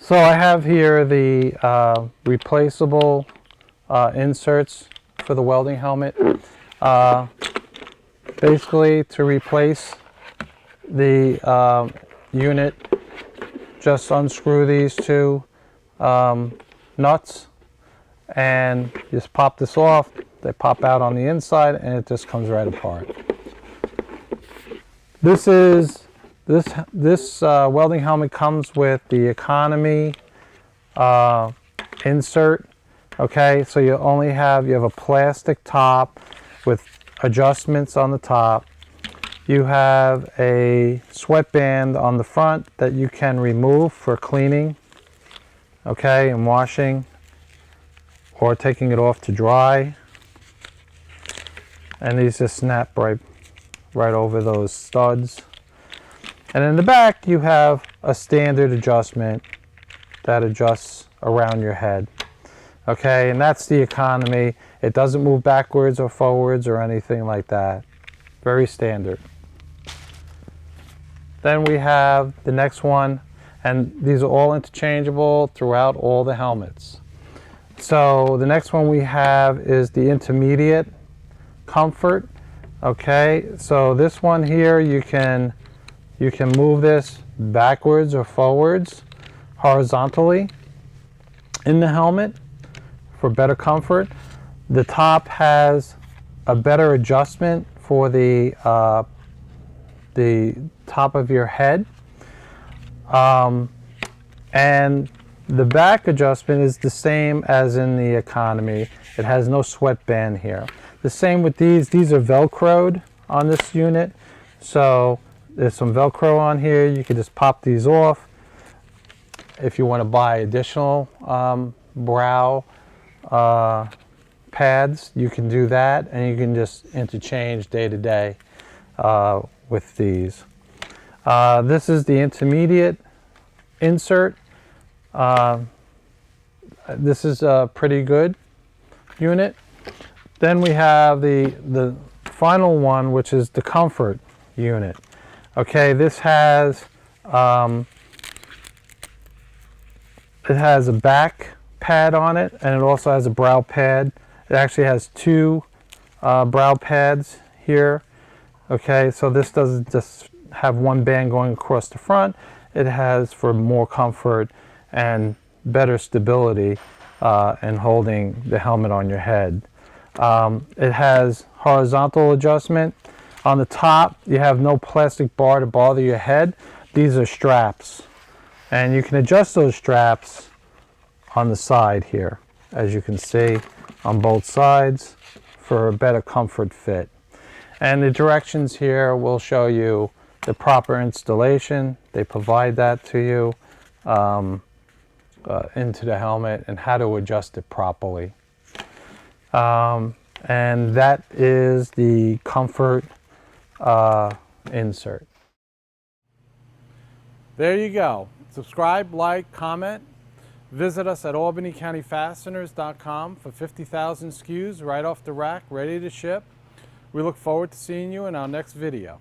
So I have here the replaceable inserts for the welding helmet. Basically, to replace the unit, just unscrew these two nuts and just pop this off. They pop out on the inside and it just comes right apart. This welding helmet comes with the economy insert. Okay, so you have a plastic top with adjustments on the top. You have a sweatband on the front that you can remove for cleaning, okay, and washing, or taking it off to dry. And these just snap right over those studs. And in the back you have a standard adjustment that adjusts around your head. Okay, and that's the economy. It doesn't move backwards or forwards or anything like that. Very standard. Then we have the next one, and these are all interchangeable throughout all the helmets. So the next one we have is the intermediate comfort. Okay, so this one here, you can move this backwards or forwards horizontally in the helmet for better comfort. The top has a better adjustment for the top of your head, and the back adjustment is the same as in the economy. It has no sweatband here. The same with these are velcroed on this unit, so there's some velcro on here. You can just pop these off. If you want to buy additional brow pads, you can do that, and you can just interchange day to day with these. This is the intermediate insert. This is a pretty good unit. Then we have the final one, which is the comfort unit. Okay, this has it has a back pad on it, and it also has a brow pad. It actually has two brow pads here. Okay, so this doesn't just have one band going across the front. It has for more comfort and better stability in holding the helmet on your head. It has horizontal adjustment. On the top, you have no plastic bar to bother your head. These are straps, and you can adjust those straps on the side here, as you can see, on both sides for a better comfort fit. And the directions here will show you the proper installation. They provide that to you into the helmet and how to adjust it properly. And that is the comfort insert. There you go. Subscribe, like, comment. Visit us at albanycountyfasteners.com for 50,000 SKUs right off the rack, ready to ship. We look forward to seeing you in our next video.